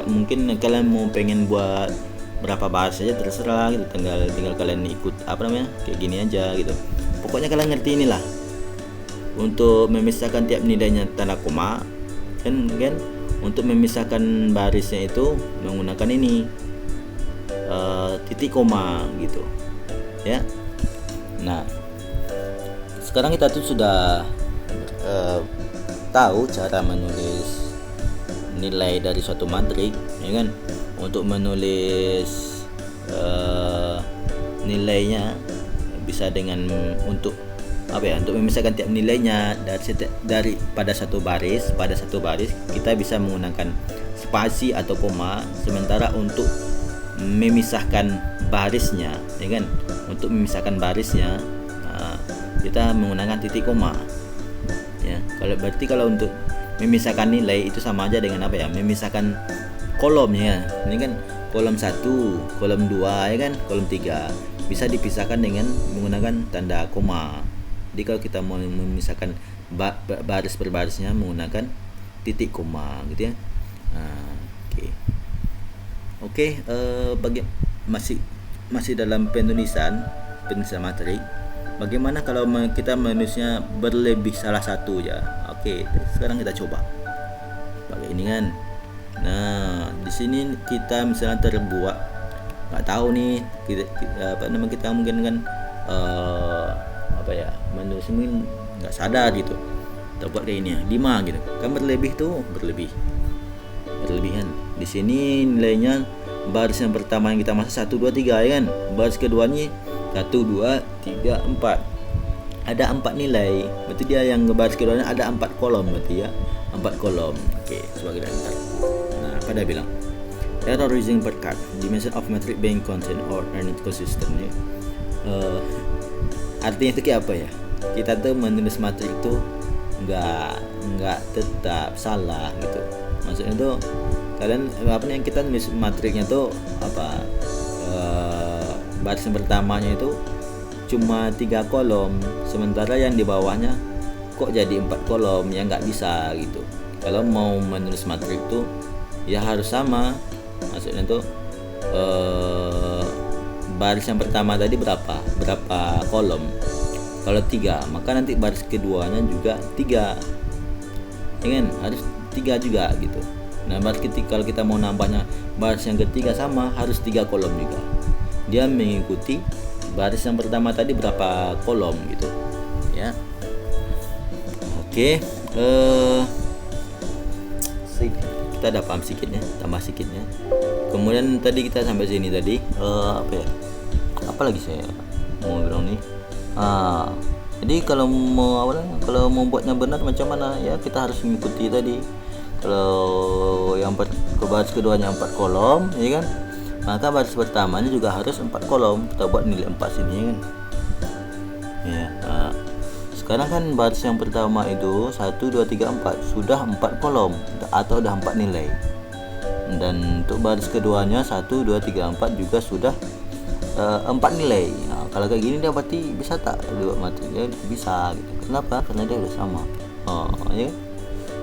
[SPEAKER 1] mungkin kalian mau pengen buat berapa baris saja terserah gitu, tinggal kalian ikut kayak gini aja gitu. Pokoknya kalian ngerti inilah. Untuk memisahkan tiap nilainya tanda koma kan untuk memisahkan barisnya itu menggunakan ini titik koma gitu ya. Nah, sekarang kita tuh sudah tahu cara menulis nilai dari suatu matrik ya kan. Untuk menulis nilainya bisa dengan untuk memisahkan tiap nilainya dari pada satu baris kita bisa menggunakan spasi atau koma. Sementara untuk memisahkan barisnya ya kan, untuk memisahkan barisnya kita menggunakan titik koma ya. Kalau untuk memisahkan nilai itu sama aja dengan memisahkan kolomnya. Ini kan kolom 1, kolom 2 ya kan, kolom 3 bisa dipisahkan dengan menggunakan tanda koma. Jadi kalau kita mau memisahkan baris per barisnya menggunakan titik koma gitu ya. Oke, masih dalam penulisan matrik. Bagaimana kalau kita menulisnya berlebih salah satu ya? Oke, sekarang kita coba pakai ini kan. Nah, di sini kita misalnya terbuat nggak tahu nih kita mungkin kan menulis mungkin nggak sadar gitu, kita buat kayak ini ya, 5 gitu kan, berlebihan. Di sini nilainya baris yang pertama yang kita masuk 1, 2, 3 ya kan, baris keduanya 1, 2, 3, 4 ada 4 nilai, berarti dia yang baris keduanya ada 4 kolom berarti ya, 4 kolom. Oke, sebagai dasar. Nah, pada bilang error using percut, dimension of matrix being constant or inconsistent ya. Artinya itu kayak apa ya? Kita tuh menulis matrik itu nggak tetap salah gitu. Maksudnya tuh kalian yang kita nulis matriknya tuh baris yang pertamanya itu cuma 3 kolom, sementara yang di bawahnya kok jadi 4 kolom, ya nggak bisa gitu. Kalau mau menulis matrik tuh ya harus sama. Maksudnya tuh baris yang pertama tadi berapa kolom. Kalau 3, maka nanti baris keduanya juga 3, ya kan, harus 3 juga gitu. Nah kalau kita mau nambahnya baris yang ketiga sama, harus 3 kolom juga. Dia mengikuti baris yang pertama tadi berapa kolom gitu ya. Oke, kita ada paham sedikitnya, tambah sedikitnya. Kemudian tadi kita sampai sini tadi, apa lagi saya mau bilang nih. Jadi kalau mau buatnya benar macam mana ya, kita harus mengikuti tadi. Kalau yang ke baris keduanya 4 kolom, ya kan, maka baris pertamanya juga harus 4 kolom. Kita buat nilai 4 sini, ya kan. Ya, sekarang kan baris yang pertama itu 1, 2, 3, 4 sudah 4 kolom atau udah 4 nilai. Dan untuk baris keduanya 1, 2, 3, 4 juga sudah 4 nilai. Nah, kalau kayak gini dia berarti bisa tak buat materinya? Bisa gitu. Kenapa? Karena dia udah sama. Ya.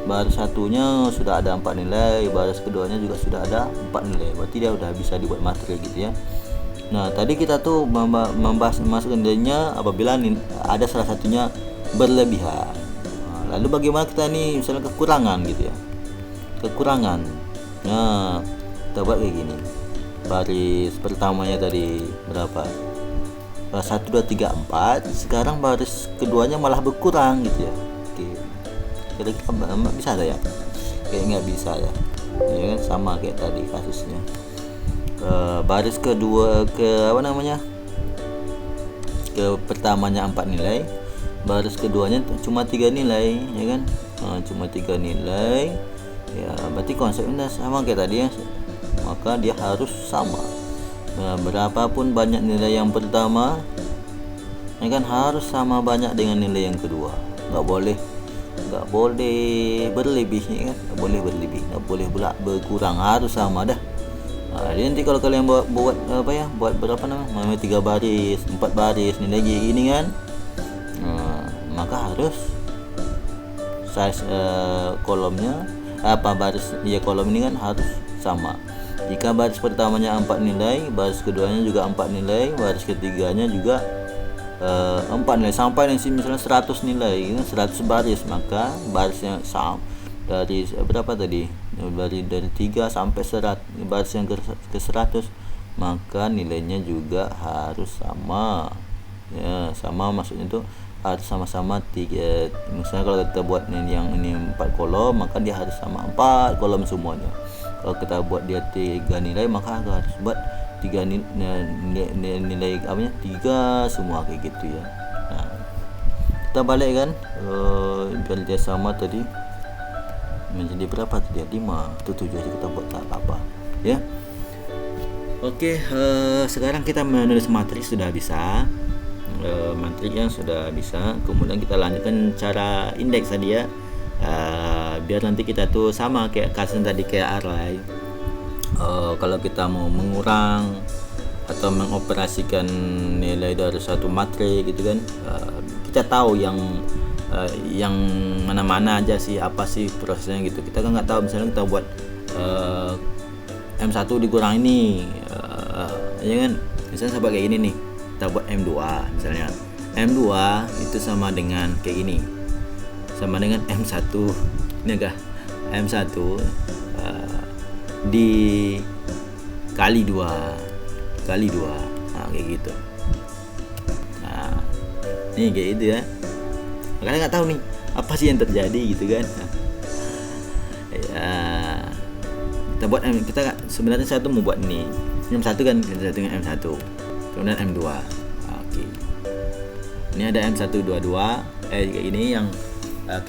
[SPEAKER 1] Baris satunya sudah ada 4 nilai, baris keduanya juga sudah ada 4 nilai. Berarti dia udah bisa dibuat materi gitu ya. Nah, tadi kita tuh membahas masukkan nilainya apabila ada salah satunya berlebihan. Nah, lalu bagaimana kita nih misalnya kekurangan gitu ya. Kekurangan. Nah, kita buat kayak gini. Baris pertamanya tadi berapa? 1, 2, 3, 4. Sekarang baris keduanya malah berkurang gitu ya. Oke. Kira-kira bisa ada ya? Kayak nggak bisa ya. Ya kan, sama kayak tadi kasusnya. Baris kedua ke pertamanya 4 nilai, baris keduanya cuma 3 nilai, ya kan. Cuma 3 nilai ya, berarti konsepnya sama kayak tadi ya, maka dia harus sama. Berapapun banyak nilai yang pertama, ya kan, harus sama banyak dengan nilai yang kedua. Nggak boleh berlebih, ya kan, nggak boleh berlebih, nggak boleh pula berkurang, harus sama dah. Jadi nanti kalau kalian buat berapa namanya 3 baris 4 baris nilai gini kan, maka harus size kolomnya kolom ini kan harus sama. Jika baris pertamanya 4 nilai, baris keduanya juga 4 nilai, baris ketiganya juga 4 nilai, sampai misalnya 100 nilai, 100 baris, maka barisnya sama dari berapa tadi, dari 3 sampai 100, baris yang ke 100, maka nilainya juga harus sama ya. Sama maksudnya itu harus sama-sama 3. Misalnya kalau kita buat yang ini 4 kolom, maka dia harus sama 4 kolom semuanya. Kalau kita buat dia 3 nilai, maka harus buat 3 nilai 3 semua kayak gitu ya. Nah, kita balik kan, biar dia sama tadi menjadi berapa tadi, 5 atau 7 aja kita buat, tak apa-apa ya. Oke, sekarang kita menulis materi sudah bisa, materinya sudah bisa. Kemudian kita lanjutkan cara indeks tadi ya, biar nanti kita tuh sama kayak kasus tadi kayak array. Kalau kita mau mengurang atau mengoperasikan nilai dari satu materi gitu kan, kita tahu yang mana-mana aja sih, apa sih prosesnya gitu. Kita kan nggak tahu, misalnya kita buat M1 dikurang ini, ya kan, misalnya sama kayak gini nih, kita buat M2 misalnya. M2 itu sama dengan kayak gini, sama dengan M1 ini enggak, M1 kali 2 nah kayak gitu. Nah ini kayak gitu ya, makanya nggak tahu nih apa sih yang terjadi gitu kan. Ya kita buat kita sebenarnya satu mau buat ini M1 kan, kita dengan M1 kemudian M2. Oke, ini ada M122 kayak ini yang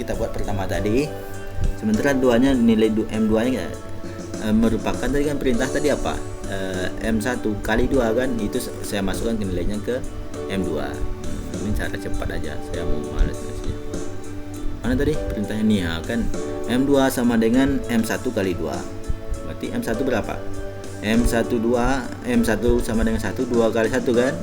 [SPEAKER 1] kita buat pertama tadi. Sementara duanya nilai M2 nya merupakan tadi kan perintah tadi apa, M1 kali 2 kan, itu saya masukkan ke nilainya ke M2. Ini cara cepat aja, saya mau males nulisnya. Mana tadi perintahnya nih ya kan, M2 sama dengan M1 kali 2. Berarti M1 berapa? M1 sama dengan 1, 2 kali 1 kan,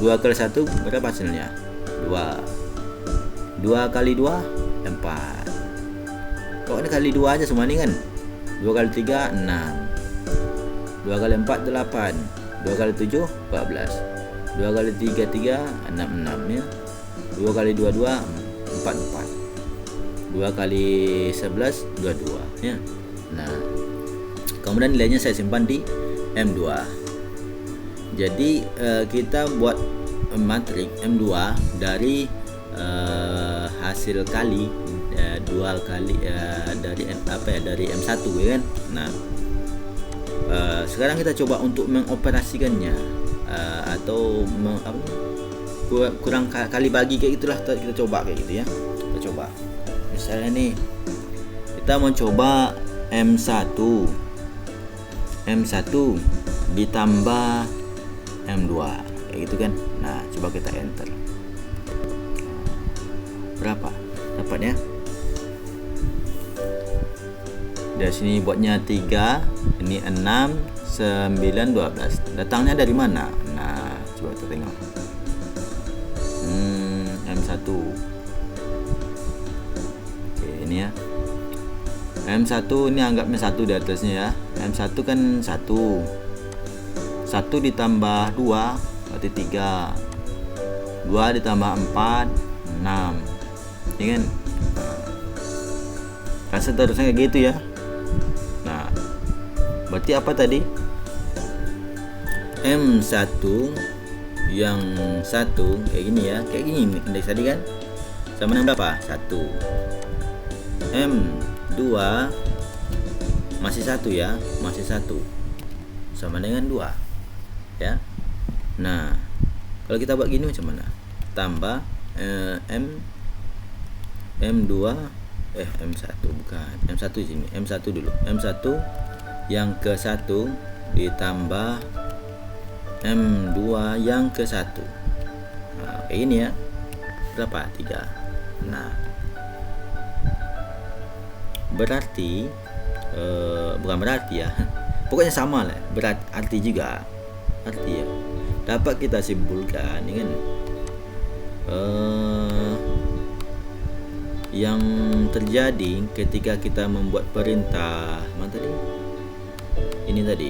[SPEAKER 1] 2 kali 1 berapa hasilnya? 2 kali 2 4. Kok ini kali 2 aja semua nih kan, 2 kali 3 6, 2 kali 4 8, 2 kali 7 14, 2 kali 3 3 6 ya. 2 kali 2 2 4 4, 2 kali 11 22 ya. Nah, kemudian nilainya saya simpan di M2. Jadi kita buat matriks M2 dari hasil kali dual kali dari dari M1 ya kan. Nah, sekarang kita coba untuk mengoperasikannya atau kurang kali bagi kayak gitulah, kita coba kayak gitu ya. Kita coba misalnya nih, kita mau coba M1 ditambah M2 kayak gitu kan. Nah, coba kita enter. Berapa dapatnya? Dari sini buatnya 3, ini 6, 9, 12. Datangnya dari mana? Nah, coba kita tengok. M1. Oke, ini ya. M1 ini anggapnya 1 di atasnya ya. M1 kan 1. 1 ditambah 2 berarti 3. 2 ditambah 4 6. Ini kan. Nah, seterusnya kayak gitu ya. Nah, berarti apa tadi? M1 yang 1 kayak gini ya. Kayak gini indeks tadi kan. Sama dengan berapa? 1. M2 masih 1 ya, masih 1. Sama dengan 2. Ya. Nah, kalau kita buat gini macam mana? Tambah M2 M1 bukan. M1 sini. M1 dulu. M1 yang ke 1 ditambah M2 yang ke 1. Nah, kayak ini ya. Berapa? 3. Nah, berarti bukan berarti ya. Pokoknya sama lah. Berarti juga. Arti ya. Dapat kita simpulkan ini kan yang terjadi ketika kita membuat perintah mana tadi? Ini tadi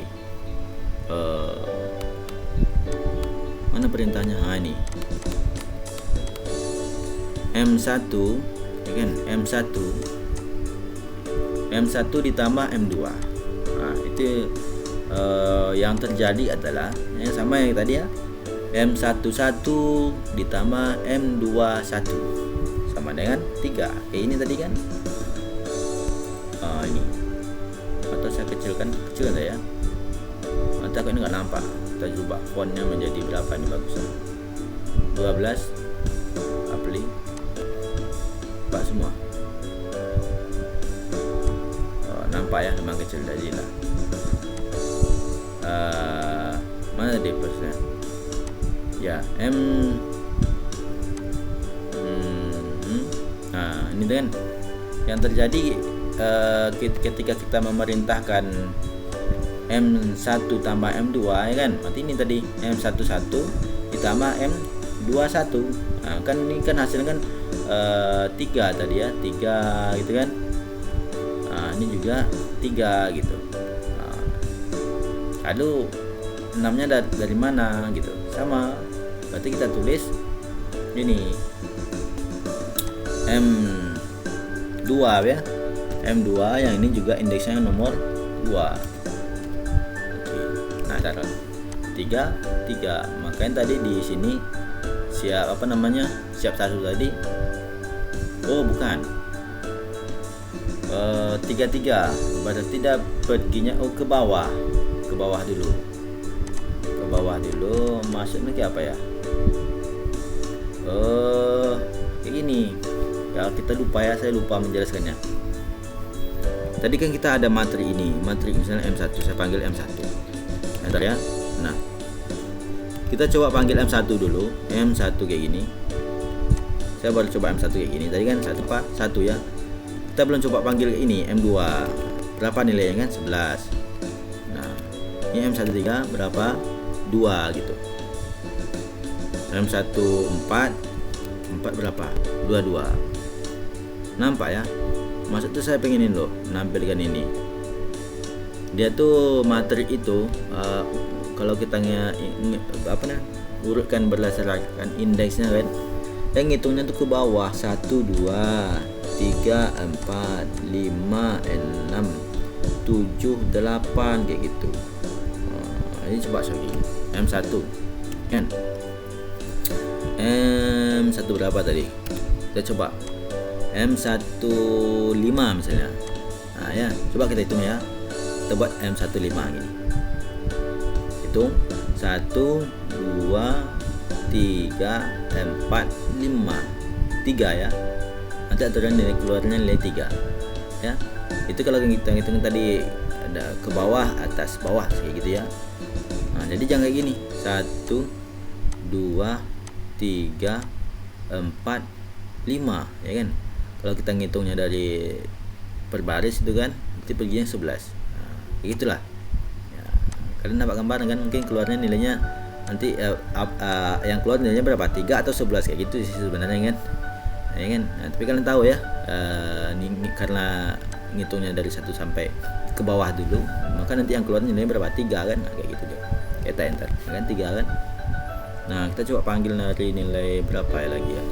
[SPEAKER 1] mana perintahnya? Ini M1 ya kan? M1 ditambah M2. Nah, itu yang terjadi adalah yang sama yang tadi ya. M11 ditambah M21 sama dengan 3. Kayak ini tadi kan. Ini. Atau saya kecilkan ya. Nanti aku ini nggak nampak. Kita coba fontnya menjadi berapa ini bagusnya. 12 apply. Pak semua. Nampak ya, memang kecil tadi lah. Mana tadi plusnya? Ya, nah ini kan yang terjadi ketika kita memerintahkan M1 tambah M2 ya kan. Berarti ini tadi M11 ditambah M21. Nah, kan ini kan hasilnya kan 3 tadi ya, 3 gitu kan. Nah, ini juga 3 gitu. Nah, lalu 6-nya dari mana gitu. Sama. Berarti kita tulis ini M2 ya. M2 yang ini juga indeksnya nomor 2. Oke. Nah, taruh 3. Makanya tadi di sini siap siap 1 tadi. Oh, bukan. 3. Berarti tidak perginya ke bawah. Ke bawah dulu. Maksudnya kayak apa ya? Kayak gini. Ya, saya lupa menjelaskannya. Tadi kan kita ada materi ini, misalnya M1, saya panggil M1. Enter ya. Nah, kita coba panggil M1 dulu. M1 kayak gini. Saya baru coba M1 kayak gini. Tadi kan 1 ya. Kita belum coba panggil ini M2. Berapa nilainya kan? 11. Nah, ini M13 berapa? 2 gitu. M1 4 berapa? 22. Nampak ya? Maksud itu saya pengen ini loh, nampilkan ini. dia tuh materi itu kalau kita urutkan berdasarkan indeksnya kan, yang ngitungnya tuh ke bawah 1 2 3 4 5 6 7 8 kayak gitu. Ini coba sorry M1 kan, M1 berapa tadi, kita coba M15 misalnya. Nah ya, coba kita hitung ya, kita buat M15 gini, hitung 1 2 3 4 5 3 ya, nanti aturan nilai keluarnya nilai 3 ya. Itu kalau kita hitung tadi ada ke bawah atas bawah kayak gitu ya. Nah jadi jangan kayak gini 1 2 3 4 5 ya kan. Kalau kita ngitungnya dari per baris itu kan nanti perginya 11. Nah, kayak gitulah ya, kalian dapat gambaran kan, mungkin keluarnya nilainya nanti yang keluar nilainya berapa, 3 atau 11 kayak gitu sih sebenarnya kan ya kan. Nah, tapi kalian tahu ya, ini karena ngitungnya dari 1 sampai ke bawah dulu, maka nanti yang keluar nilainya berapa, 3 kan. Nah, kayak gitu deh, kita enter kan 3 kan. Nah kita coba panggil dari nilai berapa ya lagi ya,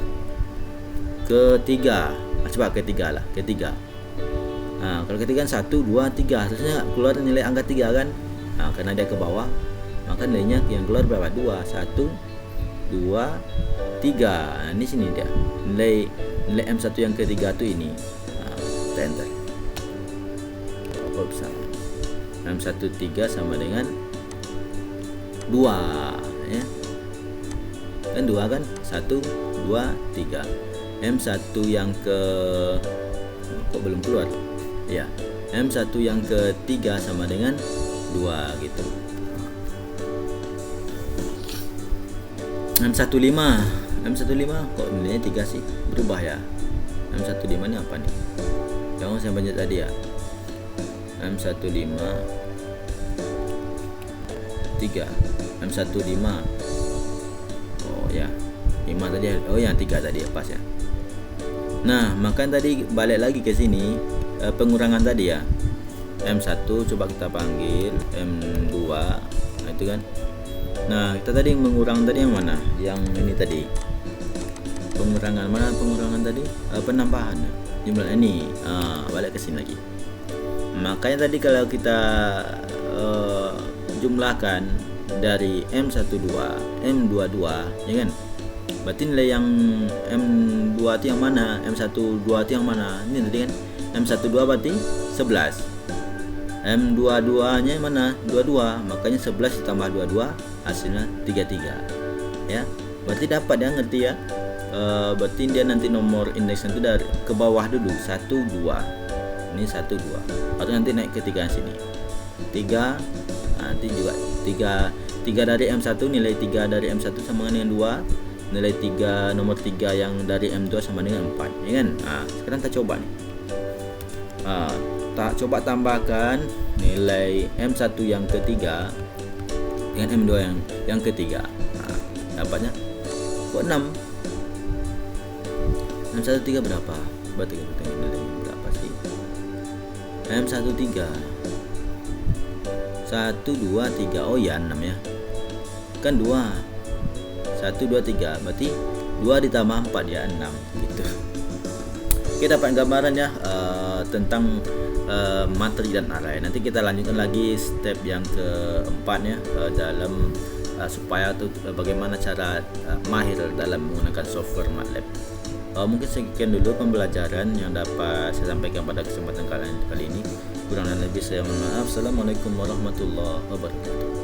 [SPEAKER 1] ketiga. Coba ketiga lah, ketiga. Nah kalau ketiga kan 1 2 3, harusnya keluar nilai angka 3 kan. Nah karena dia ke bawah, maka nilainya yang keluar berapa, 2 1 2 3. Nah di sini dia nilai M1 yang ketiga tuh ini. Nah, kita enter. Oops, M1 3 sama dengan 2 ya kan, 2 kan 1 2 3. M1 yang ke kok belum keluar ya, M1 yang ketiga sama dengan 2 gitu. M15 kok nilainya 3 sih, berubah ya. M15 ini apa nih, jangan saya banyak tadi ya. M15 3 M15 oh ya 5 tadi, oh yang 3 tadi ya, pas ya. Nah maka tadi balik lagi ke sini, pengurangan tadi ya, M1 coba kita panggil M2. Nah itu kan, nah kita tadi mengurang tadi yang mana, yang ini tadi pengurangan mana, pengurangan tadi penambahan jumlah ini. Balik ke sini lagi, makanya tadi kalau kita jumlahkan dari M12 M22 ya kan, berarti nilai yang M2 itu yang mana, M12 itu yang mana, ini tadi kan M12 berarti 11, M22 nya mana, 22, makanya 11 ditambah 22 hasilnya 33 ya. Berarti dapat ya, ngerti ya. Berarti dia nanti nomor indeksnya itu dari ke bawah dulu 1 2, ini 1 2, atau nanti naik ke 3 sini 3, nanti juga 3 dari M1, nilai 3 dari M1 sama dengan 2, nilai 3 nomor 3 yang dari M2 sama dengan 4 ya kan. Nah sekarang kita coba nih, coba tambahkan nilai M1 yang ketiga dengan M2 yang ketiga. Nah, dapatnya kok 6. M1 3 berapa, berarti kita nilai berapa sih, M1 3 1 2 3, oh ya 6 ya kan, 2 1 2 3, berarti 2 ditambah 4 ya 6 gitu. Kita dapat gambaran ya tentang materi dan array. Nanti kita lanjutkan lagi step yang keempat ya, dalam supaya bagaimana cara mahir dalam menggunakan software MATLAB. Mungkin sekian dulu pembelajaran yang dapat saya sampaikan pada kesempatan kali ini. Kurang dan lebih saya mohon maaf. Assalamualaikum warahmatullahi wabarakatuh.